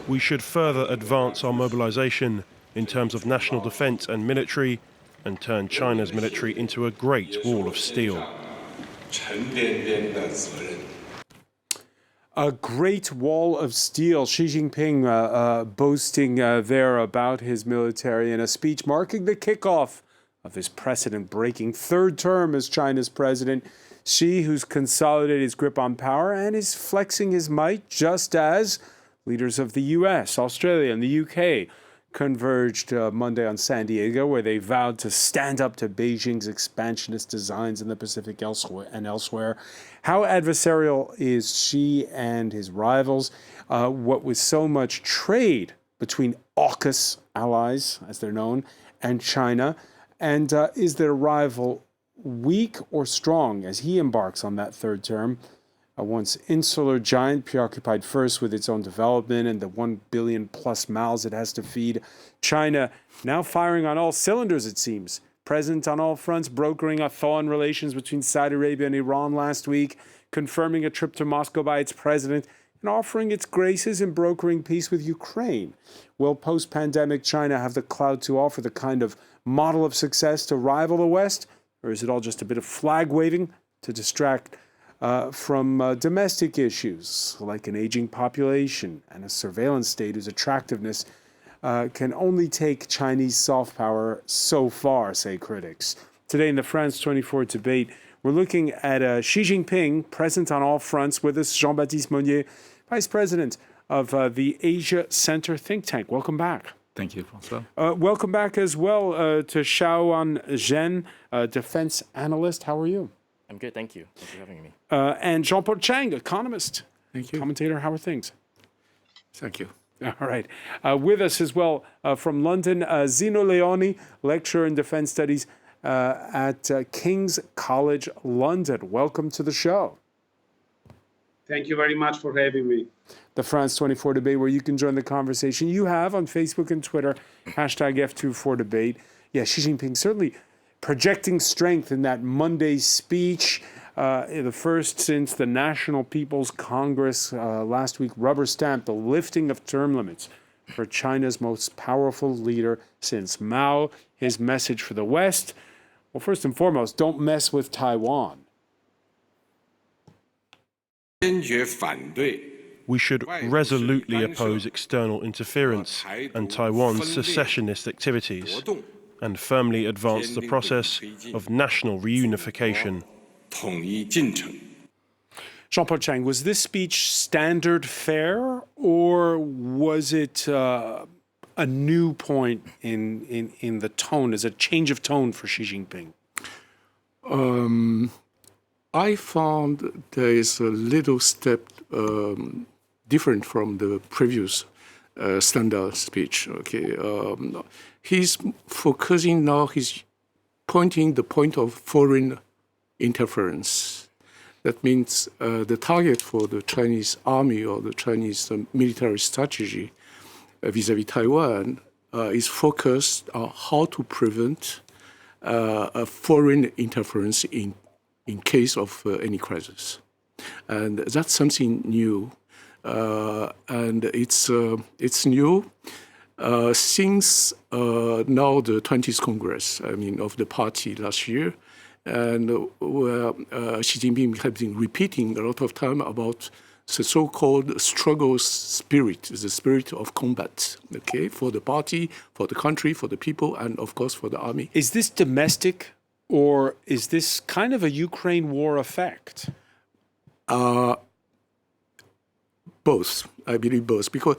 We should further advance our mobilization in terms of national defense and military, and turn China's military into a great wall of steel. A great wall of steel. Xi Jinping boasting there about his military in a speech marking the kickoff of his precedent-breaking third term as China's president. Xi, who's consolidated his grip on power and is flexing his might, just as leaders of the U.S., Australia, and the U.K. converged Monday on San Diego, where they vowed to stand up to Beijing's expansionist designs in the Pacific elsewhere. How adversarial is Xi and his rivals? What with so much trade between Aukus allies, as they're known, and China? And is their rival weak or strong as he embarks on that third term? A once insular giant preoccupied first with its own development and the 1 billion plus mouths it has to feed. China now firing on all cylinders, it seems. Present on all fronts, brokering a thaw in relations between Saudi Arabia and Iran last week, confirming a trip to Moscow by its president, and offering its graces in brokering peace with Ukraine. Will post-pandemic China have the clout to offer the kind of model of success to rival the West? Or is it all just a bit of flag waving to distract from domestic issues like an aging population and a surveillance state whose attractiveness can only take Chinese soft power so far, say critics? Today in the France 24 debate, we're looking at Xi Jinping, present on all fronts. With us, Jean-Baptiste Monnier, Vice President of the Asia Center think tank. Welcome back. Thank you, Francois. Welcome back as well to Xiaoan Zhen, defense analyst. How are you? I'm good, thank you. Thanks for having me. And Jean-Paul Chang, economist. Thank you. Commentator, how are things? Thank you. All right. With us as well from London, Zino Leoni, lecturer in defense studies at King's College London. Welcome to the show. Thank you very much for having me. The France 24 debate, where you can join the conversation you have on Facebook and Twitter, hashtag F24debate. Yeah, Xi Jinping certainly projecting strength in that Monday speech, the first since the National People's Congress last week rubber-stamped the lifting of term limits for China's most powerful leader since Mao. His message for the West, well, first and foremost, don't mess with Taiwan. We should resolutely oppose external interference and Taiwan's secessionist activities, and firmly advance the process of national reunification. Jean-Paul Chang, was this speech standard fare, or was it a new point in the tone, as a change of tone for Xi Jinping? I found there is a little step different from the previous standard speech. Okay, he's focusing now. He's pointing the point of foreign interference. That means the target for the Chinese army or the Chinese military strategy vis-à-vis Taiwan is focused on how to prevent a foreign interference in case of any crisis. And that's something new. And it's new since now the 20th Congress, of the party last year, and where Xi Jinping has been repeating a lot of time about the so-called struggle spirit, the spirit of combat, okay, for the party, for the country, for the people, and of course for the army. Is this domestic, or is this kind of a Ukraine war effect? Both, I believe both, because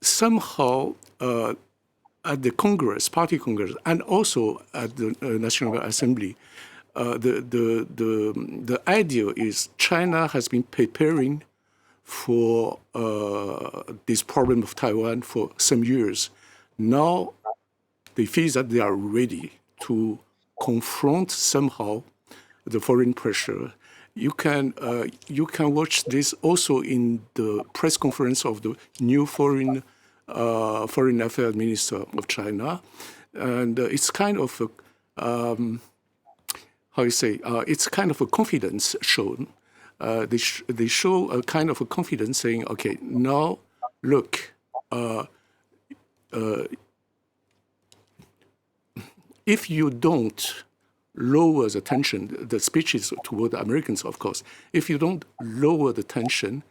somehow at the Congress, Party Congress, and also at the National Assembly, the idea is China has been preparing for this problem of Taiwan for some years. Now they feel that they are ready to confront somehow the foreign pressure. You can watch this also in the press conference of the new foreign affairs minister of China, and it's kind of it's kind of a confidence shown. They show a kind of a confidence, saying, okay, now look, if you don't lower the tension, the speech is toward the Americans, of course. If you don't lower the tension,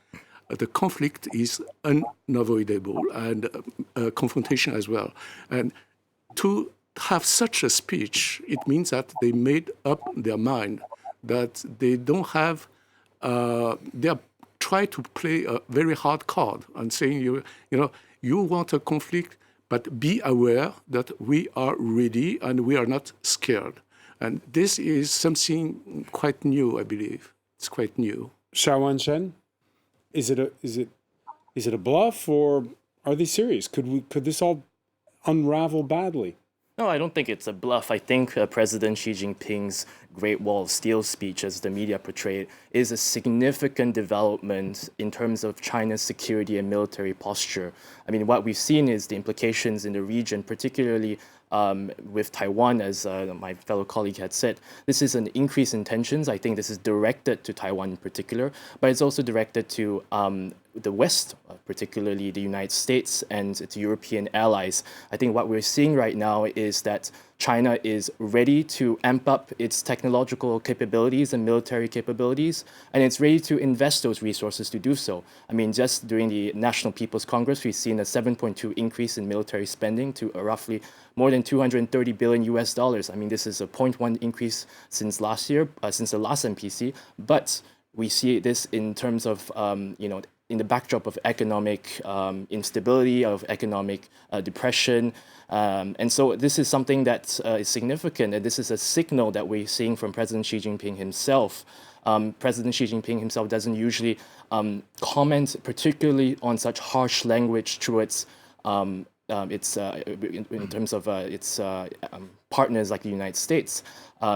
the conflict is unavoidable and confrontation as well. And to have such a speech, it means that they made up their mind that they don't have, they are trying to play a very hard card and saying, you want a conflict, but be aware that we are ready and we are not scared. And this is something quite new, I believe. It's quite new. Xiaowan Shen, is it a bluff, or are they serious? Could this all unravel badly? No, I don't think it's a bluff. I think President Xi Jinping's Great Wall of Steel speech, as the media portrayed, is a significant development in terms of China's security and military posture. I mean, what we've seen is the implications in the region, particularly with Taiwan, as my fellow colleague had said. This is an increase in tensions. I think this is directed to Taiwan in particular, but it's also directed to the West, particularly the United States and its European allies. I think what we're seeing right now is that China is ready to amp up its technological capabilities and military capabilities, and it's ready to invest those resources to do so. I mean, just during the National People's Congress, we've seen a 7.2 increase in military spending to roughly more than 230 billion US dollars. I mean, this is a 0.1 increase since last year, since the last MPC, but we see this in terms of, in the backdrop of economic instability, of economic depression. And so this is something that is significant, and this is a signal that we're seeing from President Xi Jinping himself. President Xi Jinping himself doesn't usually comment particularly on such harsh language towards in terms of its partners like the United States.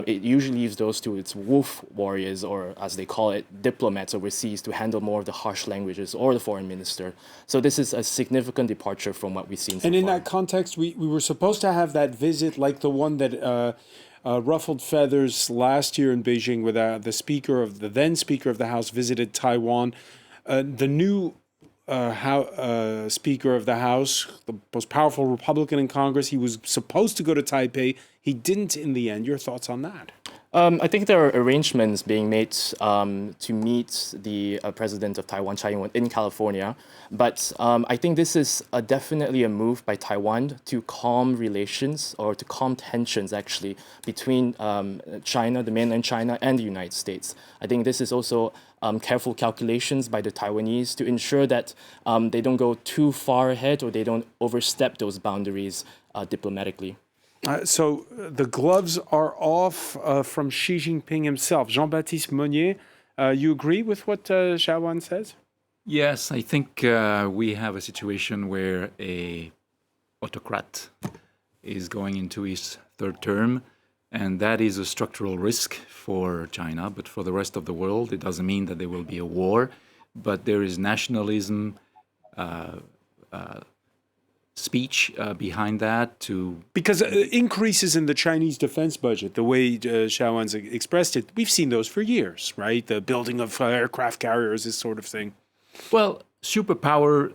It usually leaves those to its wolf warriors, or as they call it, diplomats overseas, to handle more of the harsh languages, or the foreign minister. So this is a significant departure from what we've seen so And in far. that context, we were supposed to have that visit like the one that ruffled feathers last year in Beijing, where the then Speaker of the House visited Taiwan. The new Speaker of the House, the most powerful Republican in Congress, he was supposed to go to Taipei. He didn't in the end. Your thoughts on that? I think there are arrangements being made to meet the president of Taiwan, Tsai Ing-wen, in California. But I think this is definitely a move by Taiwan to calm relations, or to calm tensions, actually, between China, the mainland China, and the United States. I think this is also careful calculations by the Taiwanese to ensure that they don't go too far ahead, or they don't overstep those boundaries diplomatically. So the gloves are off from Xi Jinping himself. Jean-Baptiste Monnier, you agree with what Xiaowan says? Yes, I think we have a situation where a autocrat is going into his third term, and that is a structural risk for China. But for the rest of the world, it doesn't mean that there will be a war, but there is nationalism, speech behind that to... Because increases in the Chinese defense budget, the way Xiaowan's expressed it, we've seen those for years, right? The building of aircraft carriers, this sort of thing. Well, superpower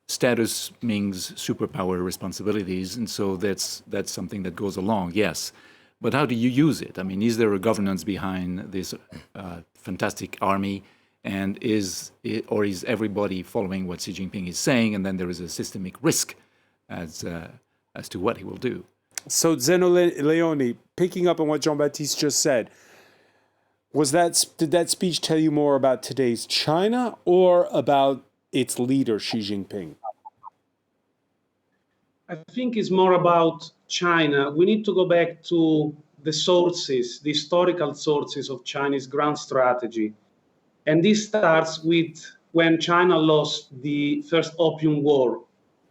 status means superpower responsibilities, and so that's something that goes along, yes. But how do you use it? I mean, is there a governance behind this fantastic army? And is everybody following what Xi Jinping is saying? And then there is a systemic risk as to what he will do. So Zeno Leone, picking up on what Jean-Baptiste just said, did that speech tell you more about today's China or about its leader, Xi Jinping? I think it's more about China. We need to go back to the sources, the historical sources of Chinese grand strategy. And this starts with when China lost the first Opium War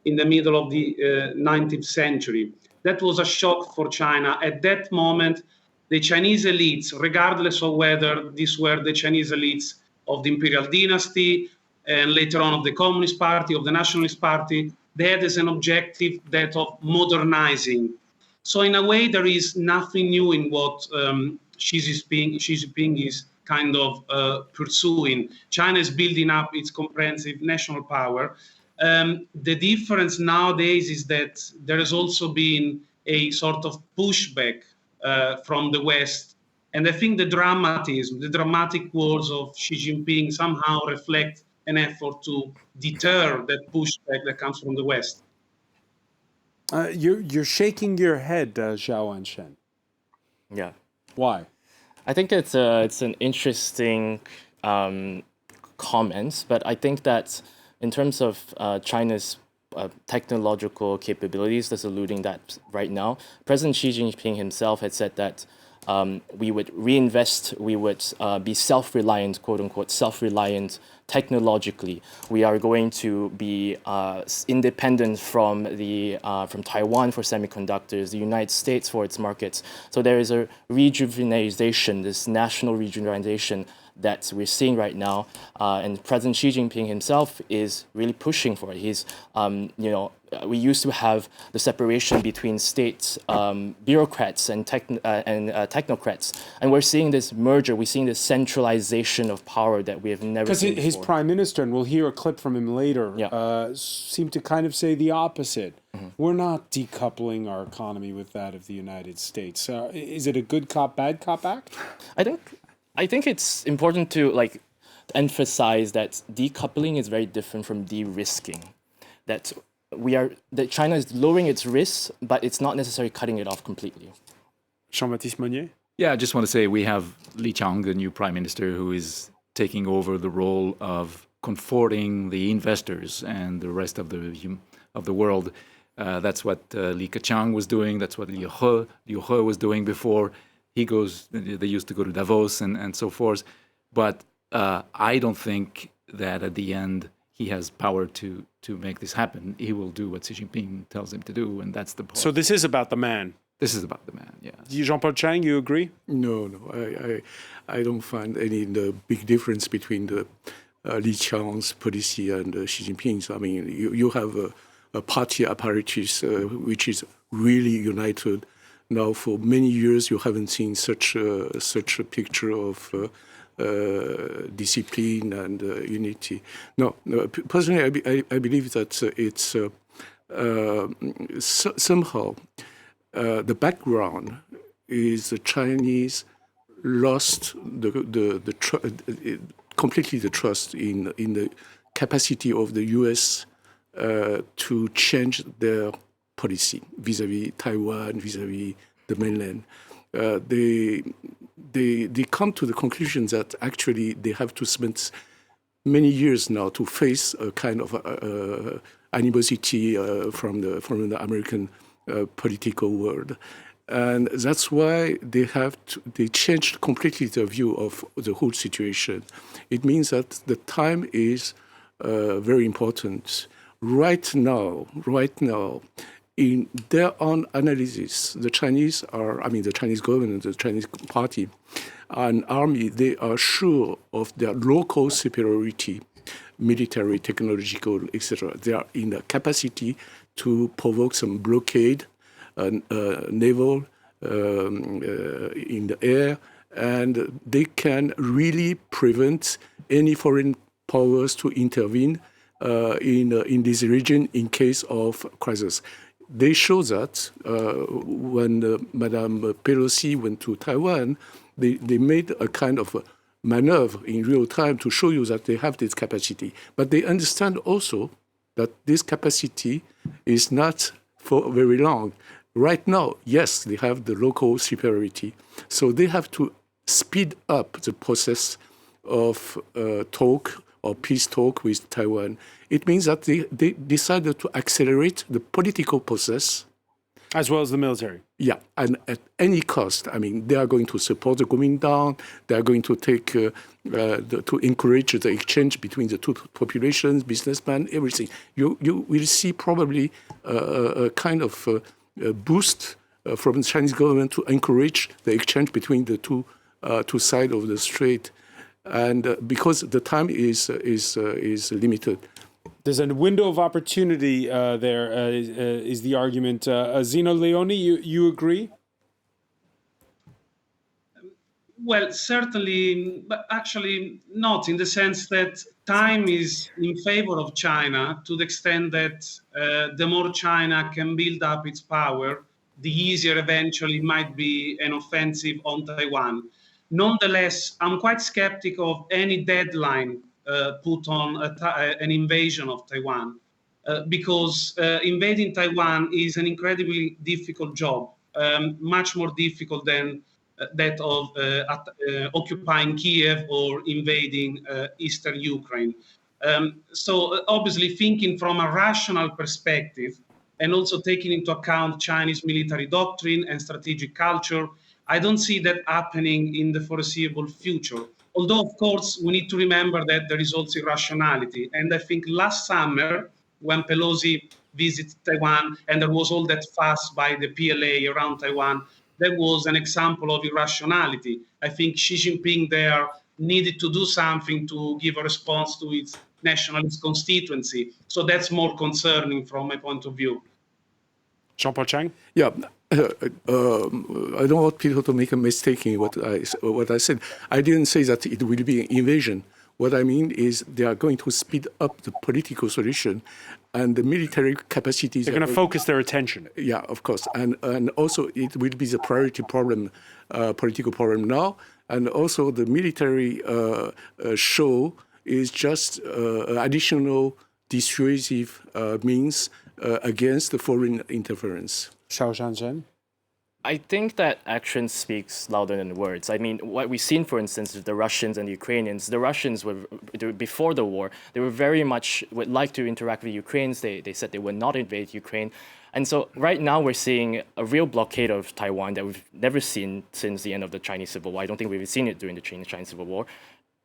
in the middle of the 19th century. That was a shock for China. At that moment, the Chinese elites, regardless of whether these were the Chinese elites of the imperial dynasty and later on of the Communist Party, of the Nationalist Party, they had as an objective that of modernizing. So in a way, there is nothing new in what Xi Jinping is kind of pursuing. China is building up its comprehensive national power. The difference nowadays is that there has also been a sort of pushback from the West. And I think the dramatic words of Xi Jinping somehow reflect an effort to deter that pushback that comes from the West. You're shaking your head, Zhao Anshen. Yeah. Why? I think it's an interesting comment, but I think that in terms of China's technological capabilities, that's alluding that right now, President Xi Jinping himself had said that we would reinvest, we would be self-reliant, quote unquote, self-reliant technologically. We are going to be independent from Taiwan for semiconductors, the United States for its markets. So there is a rejuvenation, this national rejuvenation that we're seeing right now, and President Xi Jinping himself is really pushing for it. He's, we used to have the separation between state bureaucrats and technocrats, and we're seeing this merger. We're seeing this centralization of power that we have never seen because his before. prime minister, and we'll hear a clip from him later, Yeah. seemed to kind of say the opposite. We're not decoupling our economy with that of the United States. Is it a good cop, bad cop act? I think it's important to emphasize that decoupling is very different from de-risking. That China is lowering its risks, but it's not necessarily cutting it off completely. Jean-Baptiste Monnier? Yeah, I just want to say we have Li Qiang, the new prime minister, who is taking over the role of comforting the investors and the rest of the world. That's what Li Keqiang was doing. That's what Liu He was doing before. They used to go to Davos and so forth. But I don't think that at the end he has power to make this happen. He will do what Xi Jinping tells him to do, and that's the point. So this is about the man. This is about the man, yeah. Jean-Paul Chang, you agree? No, I don't find any big difference between the Li Qiang's policy and Xi Jinping's. I mean, you have a party apparatus which is really united. Now, for many years, you haven't seen such a picture of discipline and unity. No, personally, I believe that it's somehow the background is the Chinese lost completely the trust in the capacity of the U.S. To change their policy vis-à-vis Taiwan, vis-à-vis the mainland. They come to the conclusion that actually they have to spend many years now to face a kind of animosity from the American political world. And that's why they changed completely their view of the whole situation. It means that the time is very important. Right now, in their own analysis, the Chinese government, the Chinese party, and army, they are sure of their local superiority, military, technological, etc. They are in the capacity to provoke some blockade, naval, in the air, and they can really prevent any foreign powers to intervene in this region in case of crisis. They show that when Madame Pelosi went to Taiwan, they made a kind of a maneuver in real time to show you that they have this capacity. But they understand also that this capacity is not for very long. Right now, yes, they have the local superiority. So they have to speed up the process of talk or peace talk with Taiwan. It means that they decided to accelerate the political process. As well as the military. Yeah, and at any cost. I mean, they are going to support the Kuomintang. They are going to to encourage the exchange between the two populations, businessmen, everything. You will see probably a kind of boost from the Chinese government to encourage the exchange between the two sides of the strait, and because the time is limited. There's a window of opportunity there, is the argument. Zeno Leone, you agree? Well, certainly, but actually not, in the sense that time is in favor of China to the extent that the more China can build up its power, the easier eventually might be an offensive on Taiwan. Nonetheless, I'm quite skeptical of any deadline put on an invasion of Taiwan because invading Taiwan is an incredibly difficult job, much more difficult than that of occupying Kiev or invading eastern Ukraine. So obviously thinking from a rational perspective and also taking into account Chinese military doctrine and strategic culture, I don't see that happening in the foreseeable future. Although, of course, we need to remember that there is also irrationality. And I think last summer, when Pelosi visited Taiwan and there was all that fuss by the PLA around Taiwan, that was an example of irrationality. I think Xi Jinping there needed to do something to give a response to its nationalist constituency. So that's more concerning from my point of view. Jean-Paul Chang? Yeah, I don't want people to make a mistake in what I said. I didn't say that it will be an invasion. What I mean is they are going to speed up the political solution and the military capacities. They're going to focus their attention. Yeah, of course. And also it will be the priority problem, political problem now. And also the military show is just additional dissuasive means against the foreign interference. Xiao Shanzhen? I think that action speaks louder than words. I mean, what we've seen, for instance, is the Russians and the Ukrainians. The Russians were, before the war, they were very much would like to interact with Ukrainians. They said they would not invade Ukraine. And so right now we're seeing a real blockade of Taiwan that we've never seen since the end of the Chinese Civil War. I don't think we've seen it during the Chinese Civil War.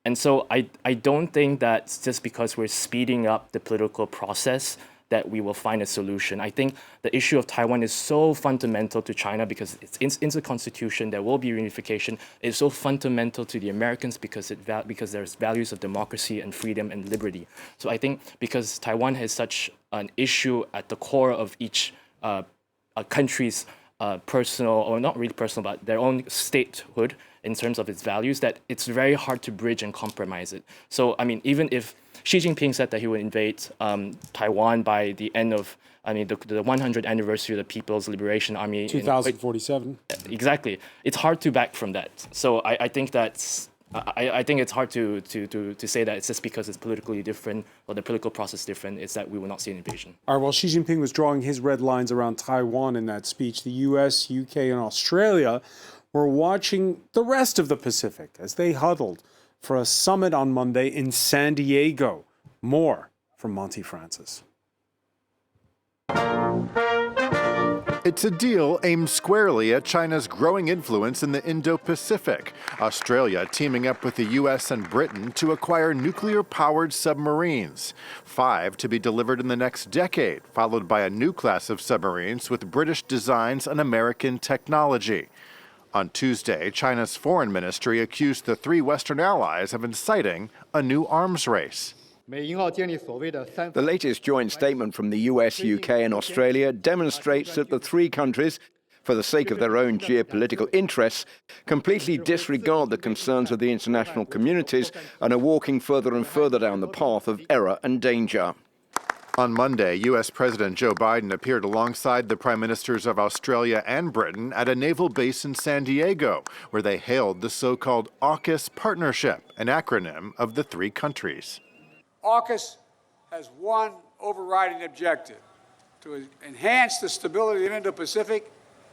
And so I don't think that just because we're speeding up the political process that we will find a solution. I think the issue of Taiwan is so fundamental to China because it's in the constitution, there will be reunification. It's so fundamental to the Americans because there's values of democracy and freedom and liberty. So I think because Taiwan has such an issue at the core of each a country's personal, or not really personal, but their own statehood in terms of its values, that it's very hard to bridge and compromise it. So, I mean, even if Xi Jinping said that he would invade Taiwan by the end of, the 100th anniversary of the People's Liberation Army. 2047. Exactly. It's hard to back from that. So I think that's, I think it's hard to say that it's just because it's politically different or the political process is different, it's that we will not see an invasion. All right, while Xi Jinping was drawing his red lines around Taiwan in that speech, the US, UK, and Australia were watching the rest of the Pacific as they huddled for a summit on Monday in San Diego. More from Monty Francis. It's a deal aimed squarely at China's growing influence in the Indo-Pacific. Australia teaming up with the US and Britain to acquire nuclear-powered submarines. 5 to be delivered in the next decade, followed by a new class of submarines with British designs and American technology. On Tuesday, China's foreign ministry accused the 3 Western allies of inciting a new arms race. The latest joint statement from the US, UK and Australia demonstrates that the 3 countries, for the sake of their own geopolitical interests, completely disregard the concerns of the international communities and are walking further and further down the path of error and danger. On Monday, U.S. President Joe Biden appeared alongside the prime ministers of Australia and Britain at a naval base in San Diego, where they hailed the so-called Aukus partnership, an acronym of the 3 countries. AUKUS has one overriding objective: to enhance the stability of the Indo-Pacific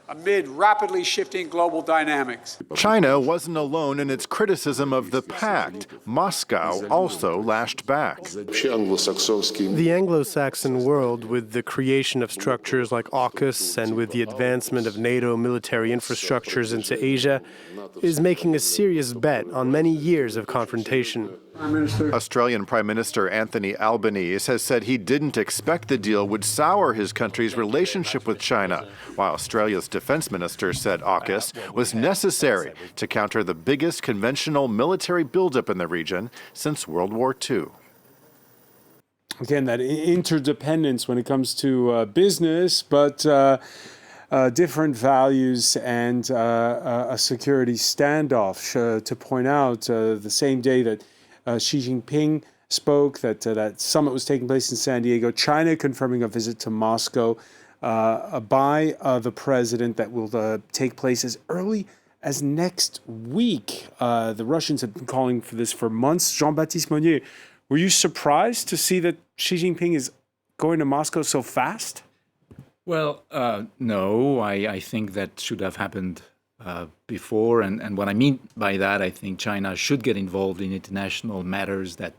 amid rapidly shifting global dynamics. China wasn't alone in its criticism of the pact. Moscow also lashed back. The Anglo-Saxon world, with the creation of structures like AUKUS and with the advancement of NATO military infrastructures into Asia, is making a serious bet on many years of confrontation. Australian Prime Minister Anthony Albanese has said he didn't expect the deal would sour his country's relationship with China, while Australia's defense minister said AUKUS was necessary to counter the biggest conventional military buildup in the region since World War II. Again, that interdependence when it comes to business, but different values and a security standoff. To point out, the same day that Xi Jinping spoke, that that summit was taking place in San Diego. China confirming a visit to Moscow by the president that will take place as early as next week. The Russians have been calling for this for months. Jean-Baptiste Monnier, were you surprised to see that Xi Jinping is going to Moscow so fast? Well, no, I think that should have happened before. And what I mean by that, I think China should get involved in international matters that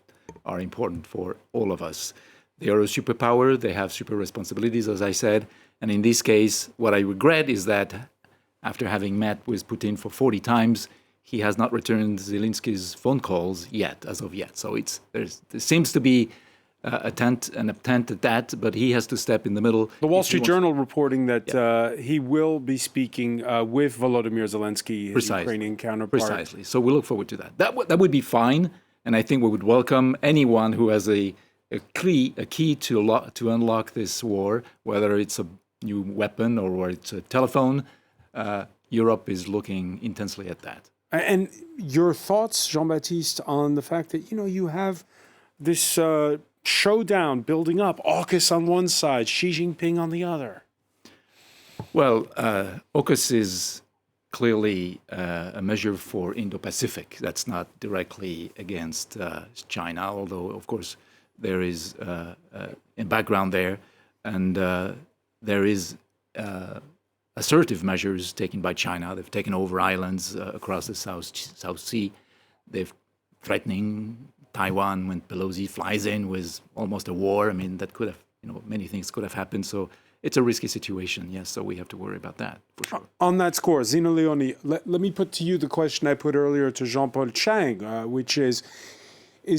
are important for all of us. They are a superpower. They have super responsibilities, as I said. And in this case, what I regret is that after having met with Putin for 40 times, he has not returned Zelensky's phone calls yet, as of yet. So there seems to be an attempt at that, but he has to step in the middle. The Wall Street Journal reporting that he will be speaking with Volodymyr Zelensky, his Ukrainian counterpart. Precisely. So we look forward to that. That would be fine, and I think we would welcome anyone who has a key to unlock this war, whether it's a new weapon or it's a telephone. Europe is looking intensely at that. And your thoughts, Jean-Baptiste, on the fact that, you have this showdown building up, Aukus on one side, Xi Jinping on the other? Well, Aukus is clearly a measure for Indo-Pacific. That's not directly against China, although, of course, there is a background there. And there is assertive measures taken by China. They've taken over islands across the South Sea. They've threatening Taiwan when Pelosi flies in with almost a war. I mean, that could have, many things could have happened. So it's a risky situation, yes. So we have to worry about that, for sure. On that score, Zina Leoni, let me put to you the question I put earlier to Jean-Paul Chang, which is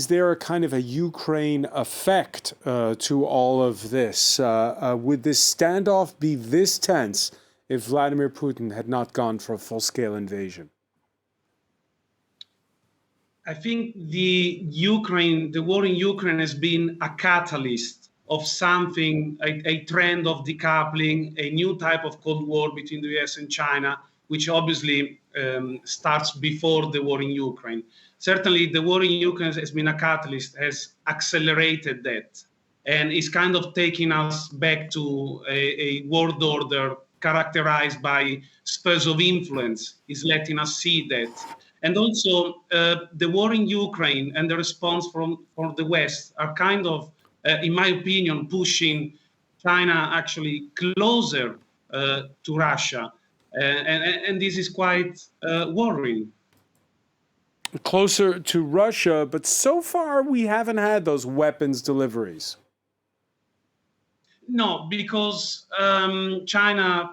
there a kind of a Ukraine effect to all of this? Would this standoff be this tense if Vladimir Putin had not gone for a full-scale invasion? I think the war in Ukraine has been a catalyst of something, a trend of decoupling, a new type of Cold War between the US and China, which obviously starts before the war in Ukraine. Certainly, the war in Ukraine has been a catalyst, has accelerated that, and is kind of taking us back to a world order characterized by spheres of influence, is letting us see that. And also, the war in Ukraine and the response from the West are kind of, in my opinion, pushing China actually closer to Russia. And this is quite worrying. Closer to Russia, but so far we haven't had those weapons deliveries. No, because China,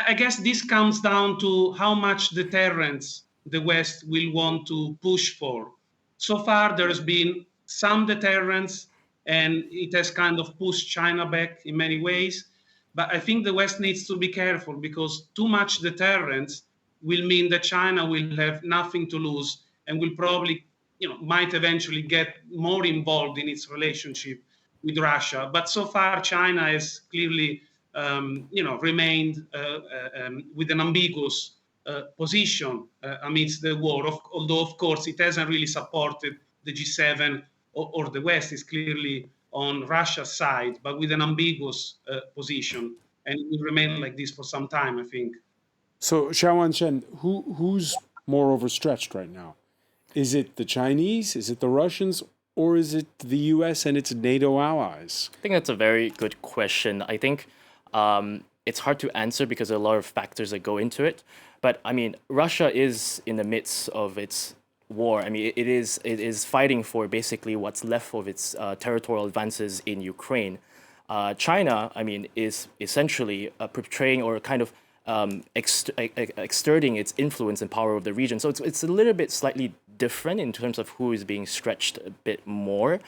I guess this comes down to how much deterrence the West will want to push for. So far, there has been some deterrence, and it has kind of pushed China back in many ways. But I think the West needs to be careful, because too much deterrence will mean that China will have nothing to lose and will probably, might eventually get more involved in its relationship with Russia. But so far, China has clearly, remained with an ambiguous position amidst the war. Although, of course, it hasn't really supported the G7 or the West. Is clearly on Russia's side, but with an ambiguous position. And it will remain like this for some time, I think. So, Xiaowan Chen, who's more overstretched right now? Is it the Chinese, is it the Russians, or is it the US and its NATO allies? I think that's a very good question. I think it's hard to answer because there are a lot of factors that go into it. But I mean, Russia is in the midst of its war. I mean, it is fighting for basically what's left of its territorial advances in Ukraine. China, I mean, is essentially portraying or kind of exerting its influence and power over the region. So it's a little bit slightly different in terms of who is being stretched a bit more.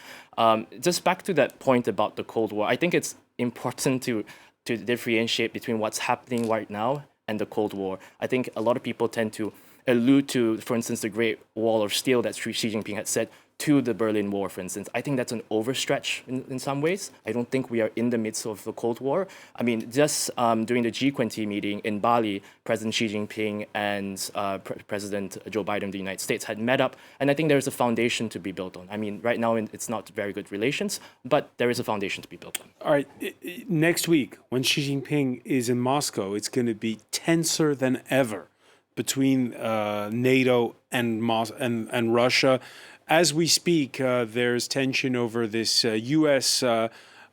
Just back to that point about the Cold War, I think it's important to differentiate between what's happening right now and the Cold War. I think a lot of people tend to allude to, for instance, the Great Wall of Steel that Xi Jinping had said to the Berlin Wall, for instance. I think that's an overstretch in some ways. I don't think we are in the midst of the Cold War. I mean, just during the G20 meeting in Bali, President Xi Jinping and President Joe Biden of the United States had met up, and I think there's a foundation to be built on. I mean, right now it's not very good relations, but there is a foundation to be built on. All right, next week, when Xi Jinping is in Moscow, it's going to be tenser than ever between NATO and Russia. As we speak, there's tension over this U.S.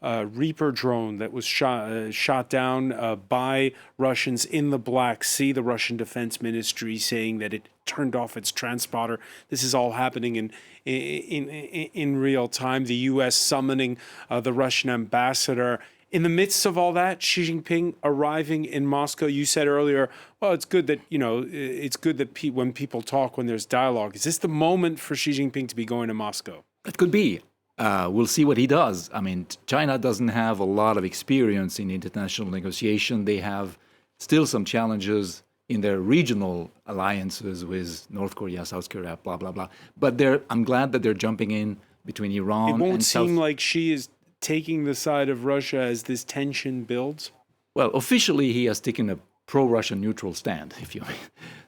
Reaper drone that was shot down by Russians in the Black Sea. The Russian Defense Ministry saying that it turned off its transponder. This is all happening in real time. The U.S. summoning the Russian ambassador. In the midst of all that, Xi Jinping arriving in Moscow. You said earlier, well, it's good that, it's good that when people talk, when there's dialogue. Is this the moment for Xi Jinping to be going to Moscow? It could be. We'll see what he does. I mean, China doesn't have a lot of experience in international negotiation. They have still some challenges in their regional alliances with North Korea, South Korea, blah, blah, blah. But I'm glad that they're jumping in between Iran and It won't seem like Xi is taking the side of Russia as this tension builds? Well, officially, he has taken a pro-Russian neutral stand, if you will.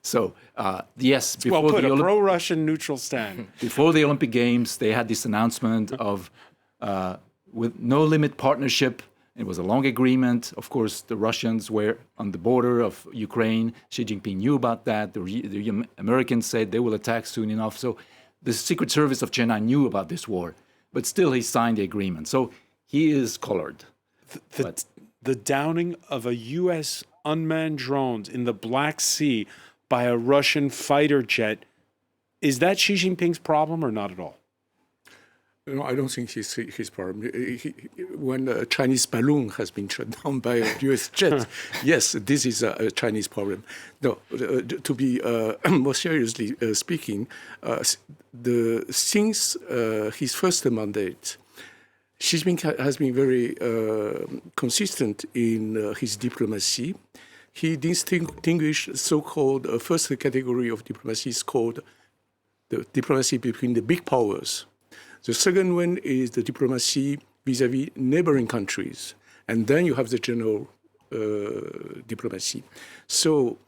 So, yes, before a pro-Russian neutral stand. Before the Olympic Games, they had this announcement of with no limit partnership. It was a long agreement. Of course, the Russians were on the border of Ukraine. Xi Jinping knew about that. The Americans said they will attack soon enough. So the Secret Service of China knew about this war. But still, he signed the agreement. So he is colored. The downing of a U.S. unmanned drones in the Black Sea by a Russian fighter jet, is that Xi Jinping's problem or not at all? No, I don't think it's his problem. When a Chinese balloon has been shot down by a U.S. jet, yes, this is a Chinese problem. No, to be more seriously speaking, since his first mandate, Xi Jinping has been very consistent in his diplomacy. He distinguished so-called first category of diplomacy is called the diplomacy between the big powers. The second one is the diplomacy vis-à-vis neighboring countries. And then you have the general diplomacy. So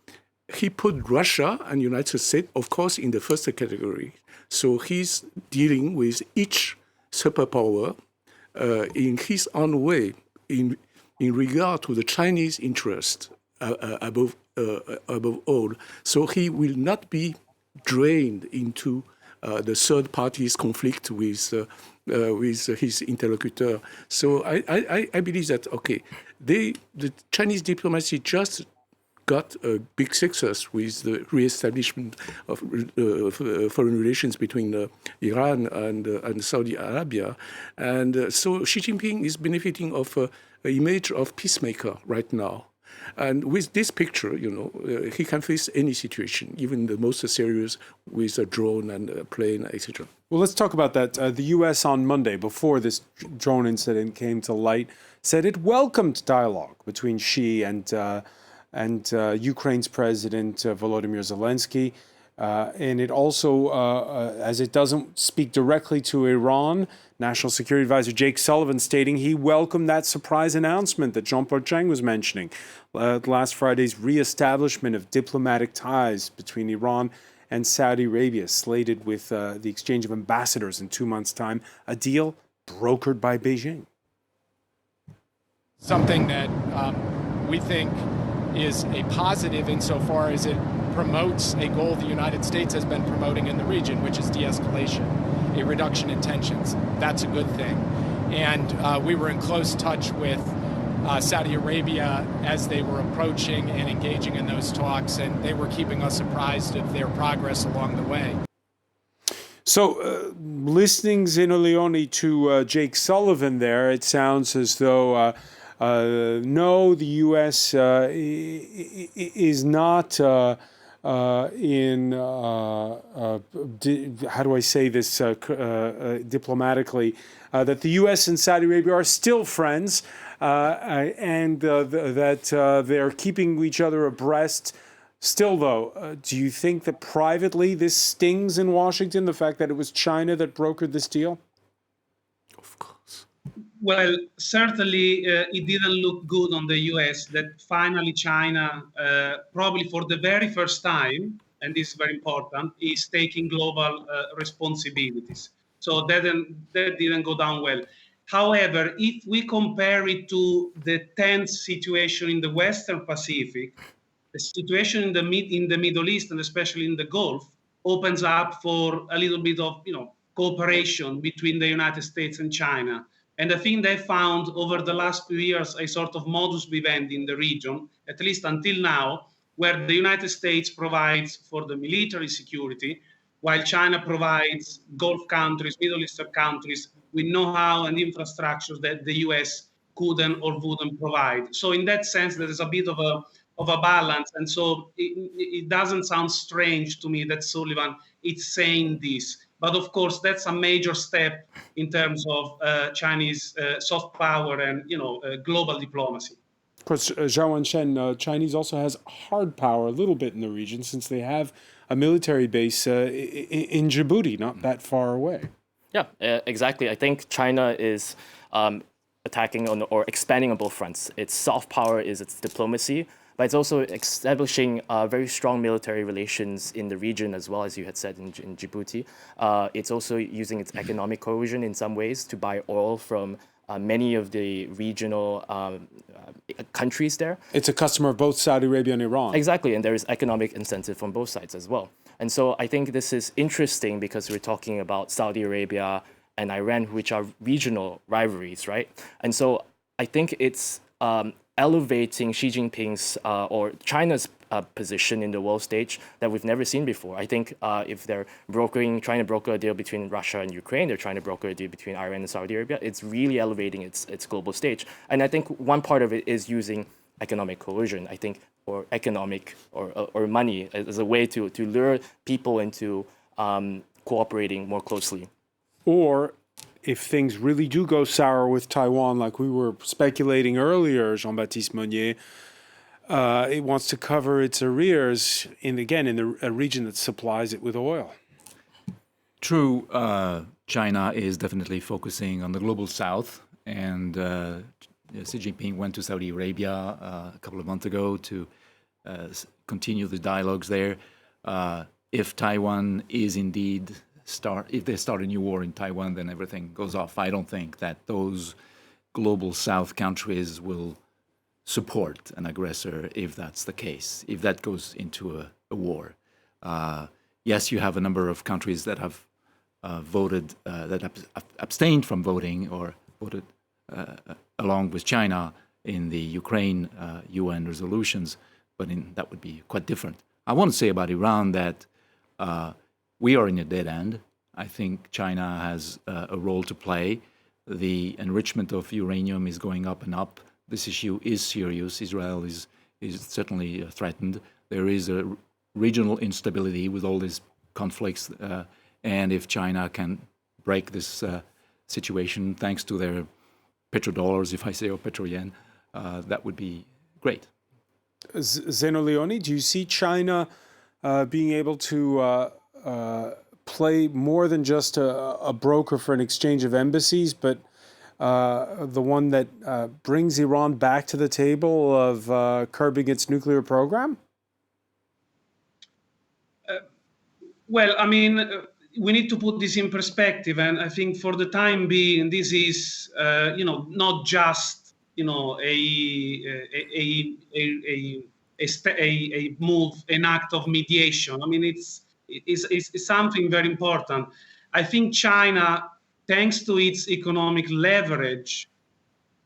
he put Russia and United States, of course, in the first category. So he's dealing with each superpower in his own way in regard to the Chinese interest above all. So he will not be drained into the third party's conflict with his interlocutor. So I believe that, okay, the Chinese diplomacy just got a big success with the re-establishment of foreign relations between Iran and Saudi Arabia. And so Xi Jinping is benefiting of an image of peacemaker right now. And with this picture, he can face any situation, even the most serious with a drone and a plane, etc. Well, let's talk about that. The U.S. on Monday, before this drone incident came to light, said it welcomed dialogue between Xi and Ukraine's President Volodymyr Zelensky. And it also, as it doesn't speak directly to Iran, National Security Advisor Jake Sullivan stating he welcomed that surprise announcement that Jean-Paul Cheng was mentioning. Last Friday's reestablishment of diplomatic ties between Iran and Saudi Arabia, slated with the exchange of ambassadors in 2 months' time, a deal brokered by Beijing. Something that we think is a positive insofar as it promotes a goal the United States has been promoting in the region, which is de-escalation, a reduction in tensions. That's a good thing. And we were in close touch with Saudi Arabia as they were approaching and engaging in those talks, and they were keeping us apprised of their progress along the way. So, listening, Zeno Leone, to Jake Sullivan there, it sounds as though no, the U.S. is not in, how do I say this diplomatically, that the U.S. and Saudi Arabia are still friends and that they're keeping each other abreast Still, though, do you think that privately this stings in Washington, the fact that it was China that brokered this deal? Of course. Well, certainly it didn't look good on the US that finally China, probably for the very first time, and this is very important, is taking global responsibilities. So that didn't go down well. However, if we compare it to the tense situation in the Western Pacific, the situation in the Middle East and especially in the Gulf opens up for a little bit of cooperation between the United States and China. And I think they found over the last few years a sort of modus vivendi in the region, at least until now, where the United States provides for the military security, while China provides Gulf countries, Middle Eastern countries with know-how and infrastructures that the US couldn't or wouldn't provide. So in that sense, there is a bit of a balance. And so it doesn't sound strange to me that Sullivan is saying this. But of course, that's a major step in terms of Chinese soft power and global diplomacy. Of course, Zhao Wenshen, Chinese also has hard power a little bit in the region since they have a military base in Djibouti, not that far away. Yeah, exactly. I think China is attacking or expanding on both fronts. Its soft power is its diplomacy, but it's also establishing very strong military relations in the region as well, as you had said in Djibouti. It's also using its economic cohesion in some ways to buy oil from many of the regional countries there. It's a customer of both Saudi Arabia and Iran. Exactly, and there is economic incentive from both sides as well. And so I think this is interesting because we're talking about Saudi Arabia and Iran, which are regional rivalries, right? And so I think it's elevating Xi Jinping's or China's position in the world stage that we've never seen before. I think if they're trying to broker a deal between Russia and Ukraine, they're trying to broker a deal between Iran and Saudi Arabia, it's really elevating its global stage. And I think one part of it is using economic coercion, I think, or economic or money as a way to lure people into cooperating more closely. Or if things really do go sour with Taiwan, like we were speculating earlier, Jean-Baptiste Monnier, it wants to cover its arrears in a region that supplies it with oil. True, China is definitely focusing on the global south, and Xi Jinping went to Saudi Arabia a couple of months ago to continue the dialogues there. If Taiwan is indeed if they start a new war in Taiwan, then everything goes off. I don't think that those global south countries will support an aggressor if that's the case, if that goes into a war. Yes, you have a number of countries that have voted, that abstained from voting or voted along with China in the Ukraine UN resolutions, but that would be quite different. I want to say about Iran that we are in a dead end. I think China has a role to play. The enrichment of uranium is going up and up. This issue is serious. Israel is certainly threatened. There is a regional instability with all these conflicts. And if China can break this situation thanks to their petrodollars, if I say, or petro-yen, that would be great. Zeno Leone, do you see China being able to play more than just a broker for an exchange of embassies, but the one that brings Iran back to the table of curbing its nuclear program? Well, I mean, we need to put this in perspective, and I think for the time being, this is, not just, a move, an act of mediation. I mean, it's something very important. I think China, thanks to its economic leverage,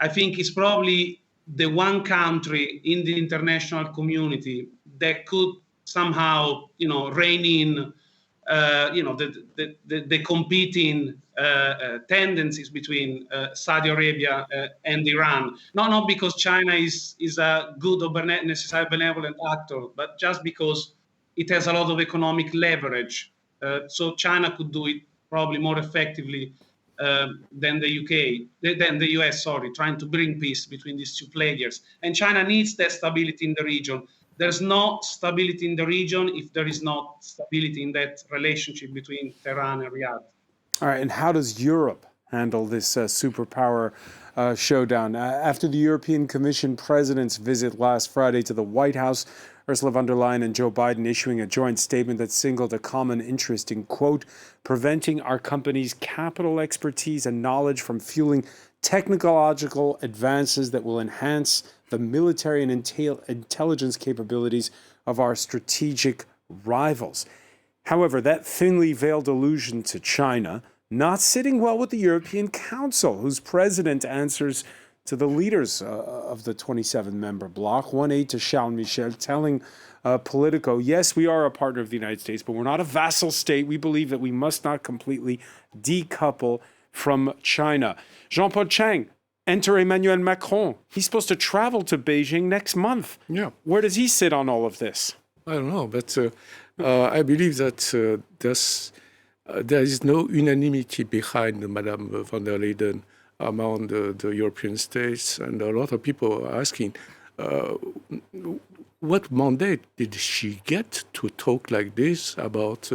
I think is probably the one country in the international community that could somehow, rein in, the competing tendencies between Saudi Arabia and Iran. Not because China is a good or necessarily benevolent actor, but just because it has a lot of economic leverage. So China could do it probably more effectively than the US, trying to bring peace between these two players. And China needs that stability in the region. there's no stability in the region if there is not stability in that relationship between Tehran and Riyadh. All right, and how does Europe handle this superpower showdown? After the European Commission president's visit last Friday to the White House, Ursula von der Leyen and Joe Biden issuing a joint statement that signaled a common interest in, quote, preventing our companies' capital expertise and knowledge from fueling technological advances that will enhance the military and intelligence capabilities of our strategic rivals. However, that thinly veiled allusion to China not sitting well with the European Council, whose president answers to the leaders of the 27-member bloc. One aide to Charles Michel telling Politico, yes, we are a partner of the United States, but we're not a vassal state. We believe that we must not completely decouple from China. Jean-Paul Chang, enter Emmanuel Macron. He's supposed to travel to Beijing next month. Yeah. Where does he sit on all of this? I don't know, but I believe that there is no unanimity behind Madame von der Leyen among the European states, and a lot of people are asking, what mandate did she get to talk like this about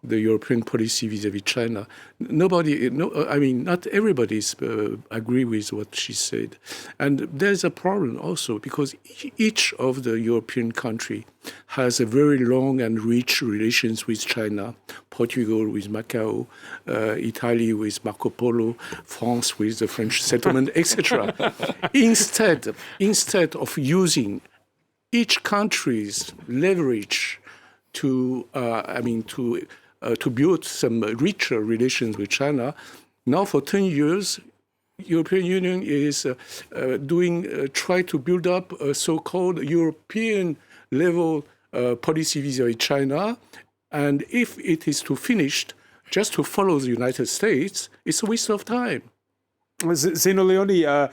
the European policy vis-à-vis China? Not everybody agree with what she said. And there's a problem also because each of the European country has a very long and rich relations with China. Portugal with Macau, Italy with Marco Polo, France with the French settlement, etc. Instead of using each country's leverage to build some richer relations with China. Now, for 10 years, European Union is try to build up a so-called European-level policy vis-à-vis China. And if it is finished just to follow the United States, it's a waste of time. Zeno Leone,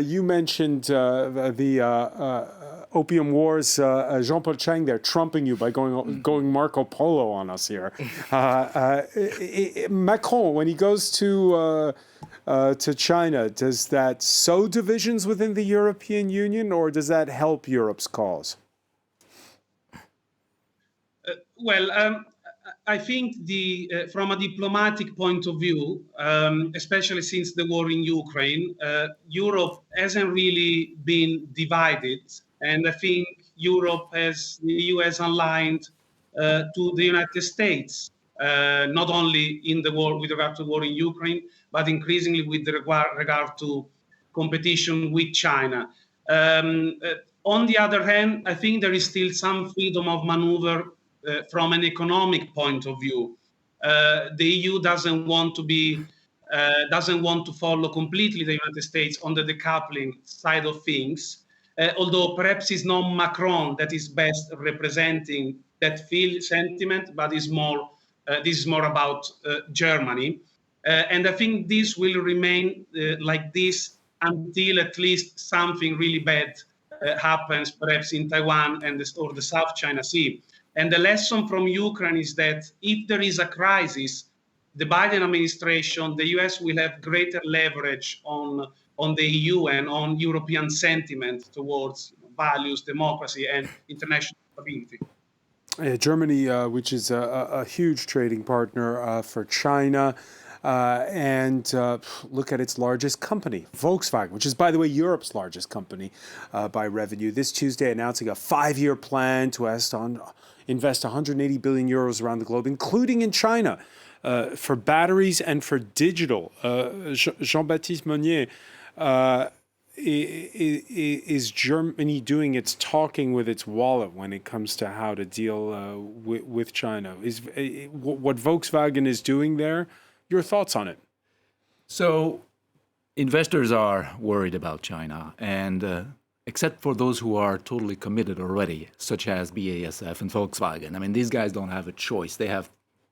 you mentioned the Opium Wars. Jean-Paul Chang there trumping you by going Marco Polo on us here. Macron, when he goes to China, does that sow divisions within the European Union, or does that help Europe's cause? I think from a diplomatic point of view, especially since the war in Ukraine, Europe hasn't really been divided. And I think Europe the EU has aligned to the United States, not only in the war with regard to the war in Ukraine, but increasingly with regard to competition with China. On the other hand, I think there is still some freedom of maneuver from an economic point of view. The EU doesn't want to follow completely the United States on the decoupling side of things. Although perhaps it's not Macron that is best representing that sentiment, but this is more about Germany. And I think this will remain like this until at least something really bad happens, perhaps in Taiwan or the South China Sea. And the lesson from Ukraine is that if there is a crisis, the Biden administration, the US will have greater leverage on the EU and on European sentiment towards values, democracy, and international stability. Germany, which is a huge trading partner for China, and look at its largest company, Volkswagen, which is, by the way, Europe's largest company by revenue. This Tuesday announcing a 5-year plan to invest 180 billion euros around the globe, including in China, for batteries and for digital. Jean-Baptiste Monnier, is Germany doing its talking with its wallet when it comes to how to deal with China? Is what Volkswagen is doing there? Your thoughts on it? So, investors are worried about China, and except for those who are totally committed already, such as BASF and Volkswagen. I mean, these guys don't have a choice.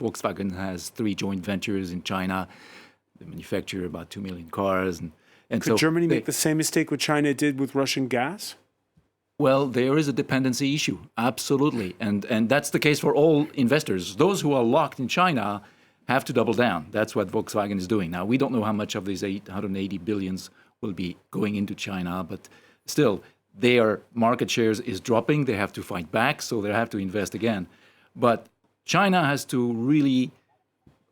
Volkswagen has 3 joint ventures in China. They manufacture about 2 million cars. And Could Germany make the same mistake with China did with Russian gas? Well, there is a dependency issue, absolutely. And that's the case for all investors. Those who are locked in China have to double down. That's what Volkswagen is doing. Now, we don't know how much of these 880 billions will be going into China, but still, their market shares is dropping. They have to fight back, so they have to invest again. But China has to really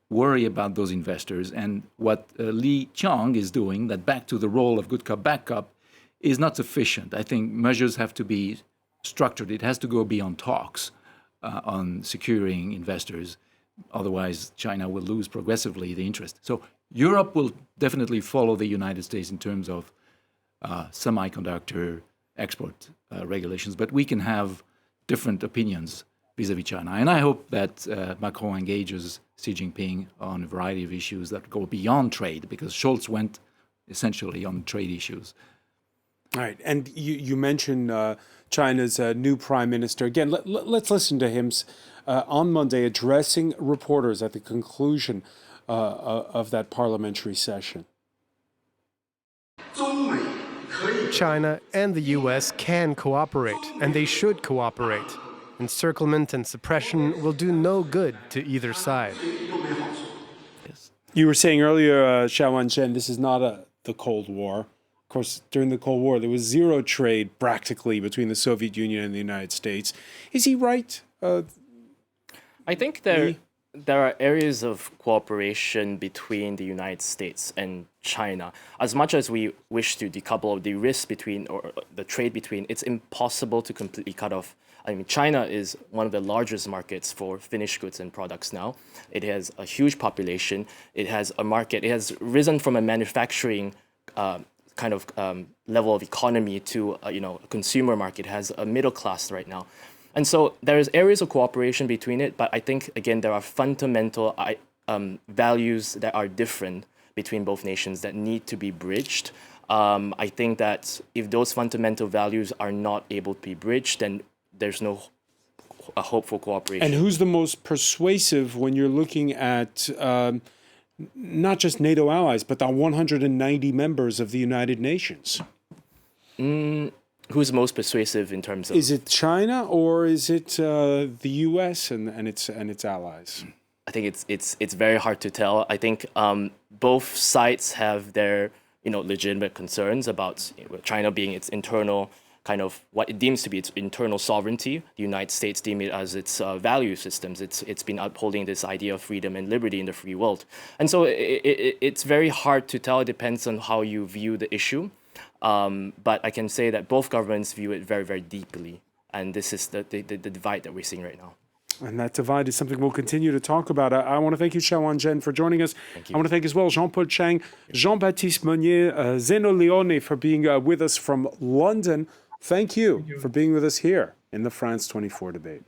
worry about those investors. And what Li Qiang is doing, that back to the role of good cop, bad cop, is not sufficient. I think measures have to be structured. It has to go beyond talks on securing investors. Otherwise, China will lose progressively the interest. So Europe will definitely follow the United States in terms of semiconductor export regulations, but we can have different opinions vis-à-vis China. And I hope that Macron engages Xi Jinping on a variety of issues that go beyond trade, because Scholz went essentially on trade issues. All right, and you mentioned China's new prime minister. Again, let's listen to him on Monday addressing reporters at the conclusion of that parliamentary session. China and the US can cooperate, and they should cooperate. Encirclement and suppression will do no good to either side. Yes. You were saying earlier, Xiao Wanzhen, this is not the Cold War. Of course, during the Cold War, there was zero trade practically between the Soviet Union and the United States. Is he right? I think there are areas of cooperation between the United States and China. As much as we wish to decouple the risk between, or the trade between, it's impossible to completely cut off. I mean, China is one of the largest markets for finished goods and products now. It has a huge population. It has a market. It has risen from a manufacturing kind of level of economy to a consumer market. It has a middle class right now. And so there's areas of cooperation between it, but I think, again, there are fundamental values that are different between both nations that need to be bridged. I think that if those fundamental values are not able to be bridged, then there's no hope for cooperation. And who's the most persuasive when you're looking at not just NATO allies, but the 190 members of the United Nations? Who's most persuasive in terms of? Is it China or is it the U.S. and its allies? I think it's very hard to tell. I think both sides have their legitimate concerns about China being its internal kind of what it deems to be its internal sovereignty. The United States deem it as its value systems. It's been upholding this idea of freedom and liberty in the free world. And so it's very hard to tell. It depends on how you view the issue. But I can say that both governments view it very, very deeply. And this is the divide that we're seeing right now. And that divide is something we'll continue to talk about. I want to thank you, Xiao Wanzhen, for joining us. I want to thank as well Jean-Paul Chang, Jean-Baptiste Monnier, Zeno Leone for being with us from London. Thank you for being with us here in the France 24 debate.